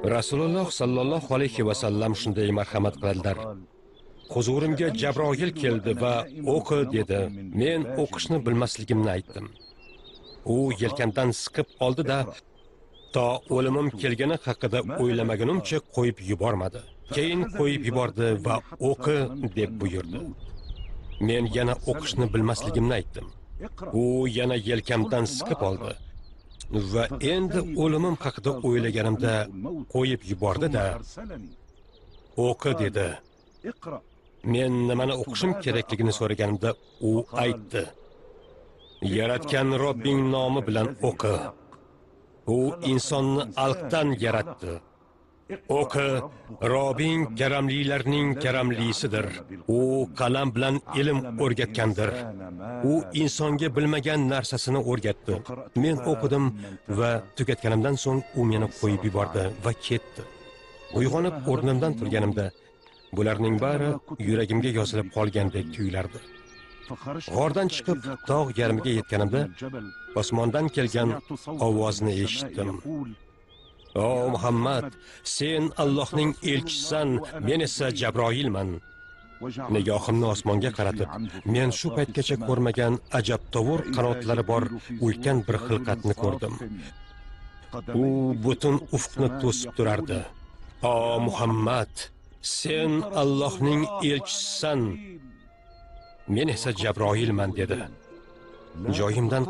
Rasululloh sallallohu alayhi va sallam shunday marhamat qildilar. Huzurimga Jabroil keldi va o'qi dedi. Men o'qishni bilmasligimni aytdim. U yelkamdan siqib oldi-da, to o'limim kelgani haqida o'ylamagunimcha qo'yib yubormadi. Keyin qo'yib yubordi va o'qi deb buyurdi. Men yana o'qishni bilmasligimni aytdim. U yana yelkamdan siqib oldi va endi o'limim haqida o'ylaganimda qo'yib yubordi-da, o'qi dedi. Men nimani o'qishim kerakligini so'raganimda u aytdi. Yaratgan Robbing nomi bilan o'qi. U insonni alqdan yaratdi. O'qi, Robbing karamlilarning karamlisidir. U qalam bilan ilm o'rgatgandir. U insonga bilmagan narsasini o'rgatdi. Men o'qidim va tugatganimdan so'ng u meni qo'yib yubordi va ketdi. Uyg'onib o'rnimdan turganimda bularning bari yuragimga yozilib qolgandek tuyulardi. G'ordan chiqib tog' yarmiga yetganimda osmondan kelgan ovozni eshitdim. O Muhammad, sen Allohning elchisisan, men esa Jabroilman. Nigohimni osmonga qaratib, men shu paytgacha ko'rmagan ajabtovur qanotlari bor ulkan bir xilqatni ko'rdim. U butun ufqni to'sib turardi. O Muhammad, sen Allohning elchisisan, men esa Jabroilman dedi. Joyimdan